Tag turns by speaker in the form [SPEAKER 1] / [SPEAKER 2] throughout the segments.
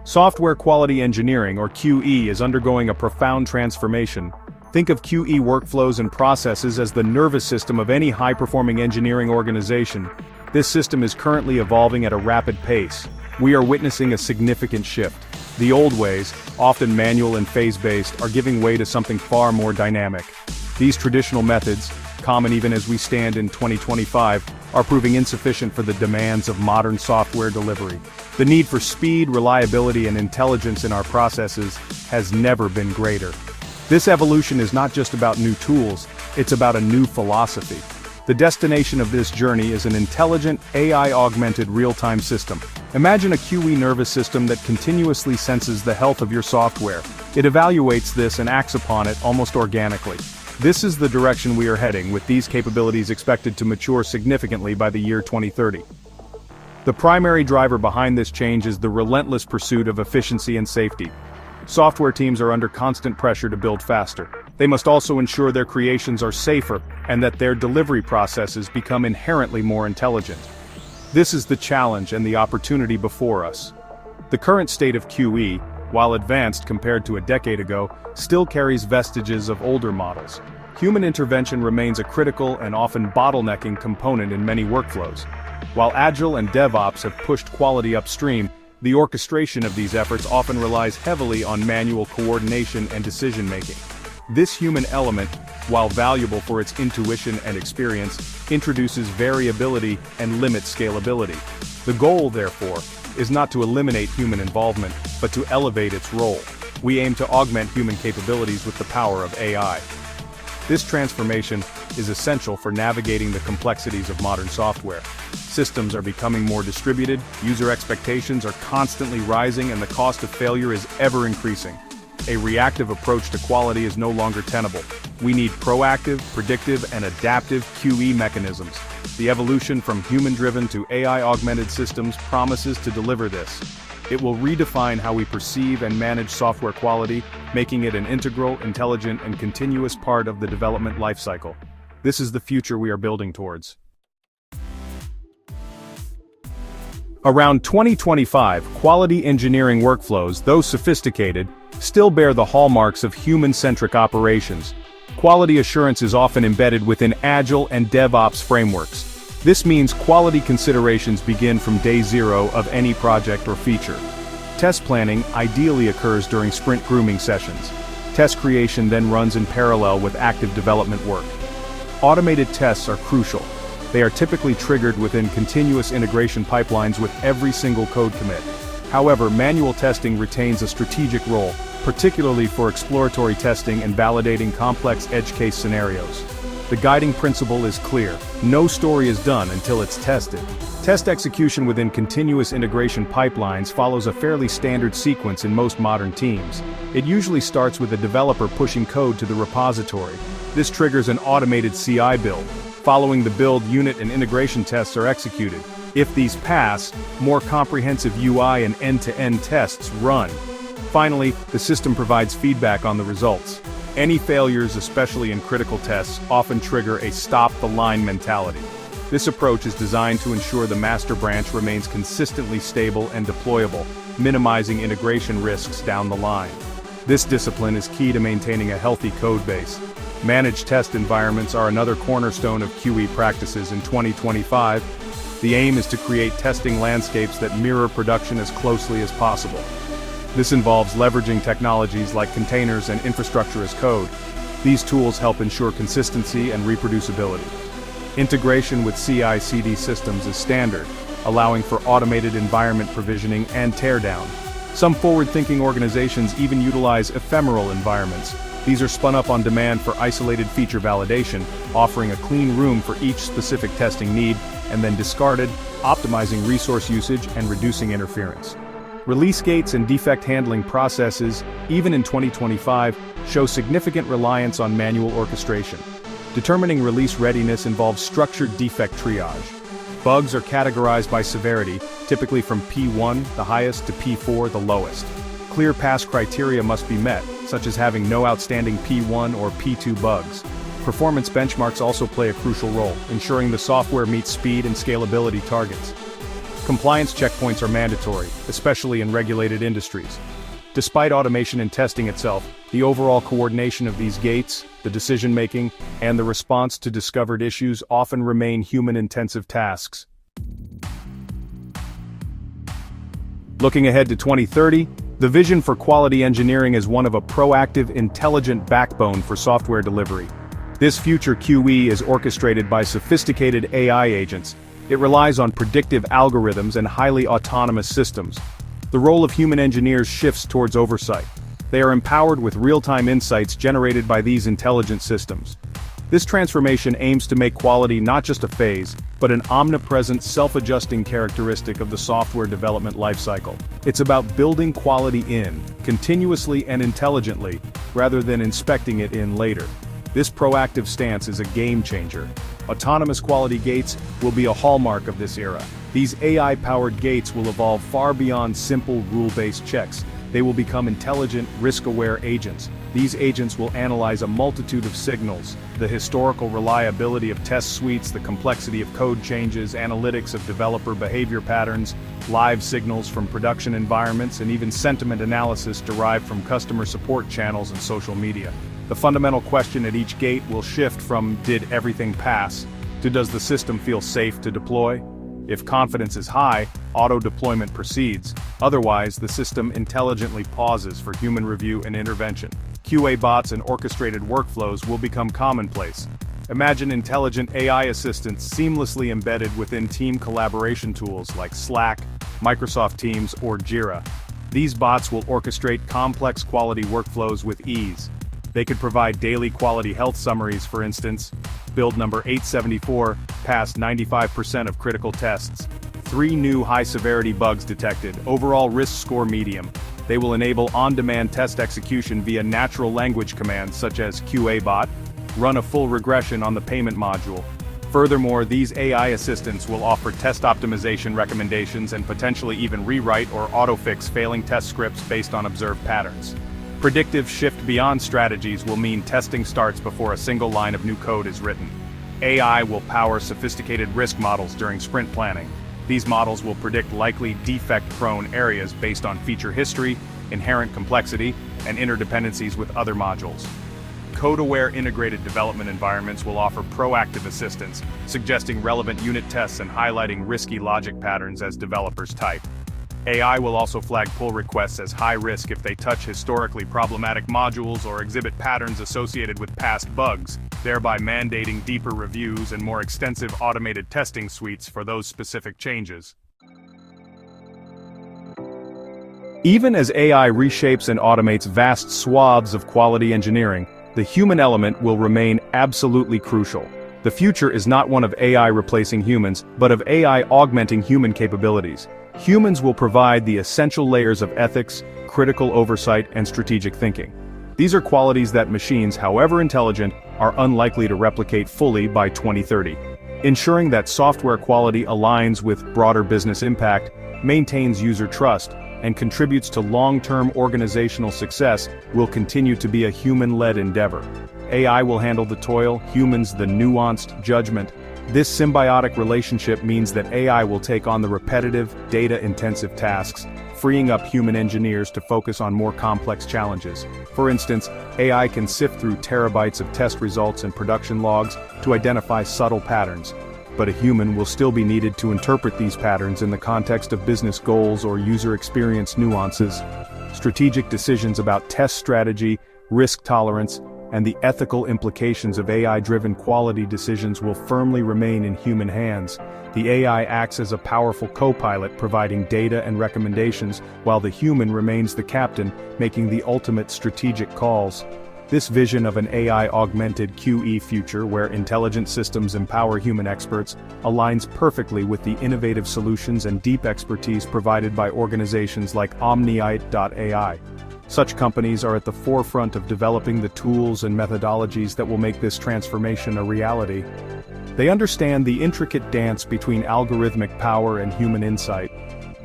[SPEAKER 1] Software quality engineering, or QE, is undergoing a profound transformation. Think of QE workflows and processes as the nervous system of any high-performing engineering organization. This system is currently evolving at a rapid pace. We are witnessing a significant shift. The old ways, often manual and phase-based, are giving way to something far more dynamic. These traditional methods, common even as we stand in 2025, are proving insufficient for the demands of modern software delivery. The need for speed, reliability, and intelligence in our processes has never been greater. This evolution is not just about new tools, it's about a new philosophy. The destination of this journey is an intelligent, AI-augmented real-time system. Imagine a QE nervous system that continuously senses the health of your software. It evaluates this and acts upon it almost organically. This is the direction we are heading, with these capabilities expected to mature significantly by the year 2030. The primary driver behind this change is the relentless pursuit of efficiency and safety. Software teams are under constant pressure to build faster. They must also ensure their creations are safer, and that their delivery processes become inherently more intelligent. This is the challenge and the opportunity before us. The current state of QE, while advanced compared to a decade ago, still carries vestiges of older models. Human intervention remains a critical and often bottlenecking component in many workflows. While Agile and DevOps have pushed quality upstream, the orchestration of these efforts often relies heavily on manual coordination and decision-making. This human element, while valuable for its intuition and experience, introduces variability and limits scalability. The goal, therefore, is not to eliminate human involvement, but to elevate its role. We aim to augment human capabilities with the power of AI. This transformation is essential for navigating the complexities of modern software. Systems are becoming more distributed, user expectations are constantly rising, and the cost of failure is ever increasing. A reactive approach to quality is no longer tenable. We need proactive, predictive, and adaptive QE mechanisms. The evolution from human-driven to AI-augmented systems promises to deliver this. It will redefine how we perceive and manage software quality, making it an integral, intelligent, and continuous part of the development lifecycle. This is the future we are building towards. Around 2025, quality engineering workflows, though sophisticated, still bear the hallmarks of human-centric operations. Quality assurance is often embedded within Agile and DevOps frameworks. This means quality considerations begin from day zero of any project or feature. Test planning ideally occurs during sprint grooming sessions. Test creation then runs in parallel with active development work. Automated tests are crucial. They are typically triggered within continuous integration pipelines with every single code commit. However, manual testing retains a strategic role, particularly for exploratory testing and validating complex edge case scenarios. The guiding principle is clear: no story is done until it's tested. Test execution within continuous integration pipelines follows a fairly standard sequence in most modern teams. It usually starts with a developer pushing code to the repository. This triggers an automated CI build. Following the build, unit and integration tests are executed. If these pass, more comprehensive UI and end-to-end tests run. Finally, the system provides feedback on the results. Any failures, especially in critical tests, often trigger a stop-the-line mentality. This approach is designed to ensure the master branch remains consistently stable and deployable, minimizing integration risks down the line. This discipline is key to maintaining a healthy code base. Managed test environments are another cornerstone of QE practices in 2025. The aim is to create testing landscapes that mirror production as closely as possible. This involves leveraging technologies like containers and infrastructure as code. These tools help ensure consistency and reproducibility. Integration with CI/CD systems is standard, allowing for automated environment provisioning and teardown. Some forward-thinking organizations even utilize ephemeral environments. These are spun up on demand for isolated feature validation, offering a clean room for each specific testing need, and then discarded, optimizing resource usage and reducing interference. Release gates and defect handling processes, even in 2025, show significant reliance on manual orchestration. Determining release readiness involves structured defect triage. Bugs are categorized by severity, typically from P1, the highest, to P4, the lowest. Clear pass criteria must be met, such as having no outstanding P1 or P2 bugs. Performance benchmarks also play a crucial role, ensuring the software meets speed and scalability targets. Compliance checkpoints are mandatory, especially in regulated industries. Despite automation and testing itself, the overall coordination of these gates, the decision-making, and the response to discovered issues often remain human-intensive tasks. Looking ahead to 2030, the vision for quality engineering is one of a proactive, intelligent backbone for software delivery. This future QE is orchestrated by sophisticated AI agents. It relies on predictive algorithms and highly autonomous systems. The role of human engineers shifts towards oversight. They are empowered with real-time insights generated by these intelligent systems. This transformation aims to make quality not just a phase, but an omnipresent, self-adjusting characteristic of the software development lifecycle. It's about building quality in, continuously and intelligently, rather than inspecting it in later. This proactive stance is a game changer. Autonomous quality gates will be a hallmark of this era. These AI-powered gates will evolve far beyond simple rule-based checks. They will become intelligent, risk-aware agents. These agents will analyze a multitude of signals: the historical reliability of test suites, the complexity of code changes, analytics of developer behavior patterns, live signals from production environments, and even sentiment analysis derived from customer support channels and social media. The fundamental question at each gate will shift from "did everything pass?" to "does the system feel safe to deploy?" If confidence is high, auto-deployment proceeds. Otherwise, the system intelligently pauses for human review and intervention. QA bots and orchestrated workflows will become commonplace. Imagine intelligent AI assistants seamlessly embedded within team collaboration tools like Slack, Microsoft Teams, or Jira. These bots will orchestrate complex quality workflows with ease. They could provide daily quality health summaries, for instance. Build number 874 passed 95% of critical tests. 3 new high-severity bugs detected, overall risk score medium. They will enable on-demand test execution via natural language commands such as QA-bot, run a full regression on the payment module. Furthermore, these AI assistants will offer test optimization recommendations and potentially even rewrite or auto-fix failing test scripts based on observed patterns. Predictive shift beyond strategies will mean testing starts before a single line of new code is written. AI will power sophisticated risk models during sprint planning. These models will predict likely defect-prone areas based on feature history, inherent complexity, and interdependencies with other modules. Code-aware integrated development environments will offer proactive assistance, suggesting relevant unit tests and highlighting risky logic patterns as developers type. AI will also flag pull requests as high risk if they touch historically problematic modules or exhibit patterns associated with past bugs, thereby mandating deeper reviews and more extensive automated testing suites for those specific changes. Even as AI reshapes and automates vast swaths of quality engineering, the human element will remain absolutely crucial. The future is not one of AI replacing humans, but of AI augmenting human capabilities. Humans will provide the essential layers of ethics, critical oversight, and strategic thinking. These are qualities that machines, however intelligent, are unlikely to replicate fully by 2030. Ensuring that software quality aligns with broader business impact, maintains user trust, and contributes to long-term organizational success will continue to be a human-led endeavor. AI will handle the toil, humans the nuanced judgment. This symbiotic relationship means that AI will take on the repetitive, data-intensive tasks, freeing up human engineers to focus on more complex challenges. For instance, AI can sift through terabytes of test results and production logs to identify subtle patterns, but a human will still be needed to interpret these patterns in the context of business goals or user experience nuances. Strategic decisions about test strategy, risk tolerance, and the ethical implications of AI-driven quality decisions will firmly remain in human hands. The AI acts as a powerful co-pilot providing data and recommendations, while the human remains the captain, making the ultimate strategic calls. This vision of an AI-augmented QE future where intelligent systems empower human experts aligns perfectly with the innovative solutions and deep expertise provided by organizations like Omniite.ai. Such companies are at the forefront of developing the tools and methodologies that will make this transformation a reality. They understand the intricate dance between algorithmic power and human insight.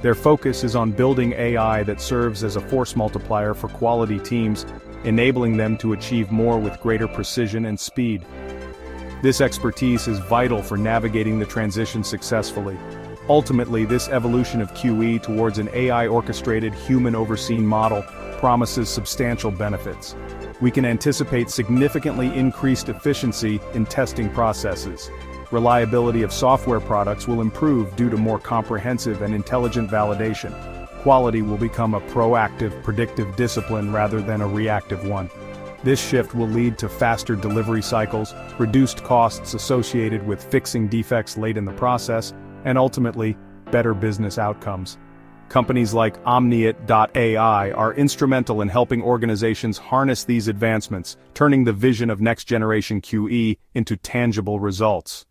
[SPEAKER 1] Their focus is on building AI that serves as a force multiplier for quality teams, enabling them to achieve more with greater precision and speed. This expertise is vital for navigating the transition successfully. Ultimately, this evolution of QE towards an AI-orchestrated, human-overseen model promises substantial benefits. We can anticipate significantly increased efficiency in testing processes. Reliability of software products will improve due to more comprehensive and intelligent validation. Quality will become a proactive, predictive discipline rather than a reactive one. This shift will lead to faster delivery cycles, reduced costs associated with fixing defects late in the process, and ultimately, better business outcomes. Companies like Omniate.ai are instrumental in helping organizations harness these advancements, turning the vision of next-generation QE into tangible results.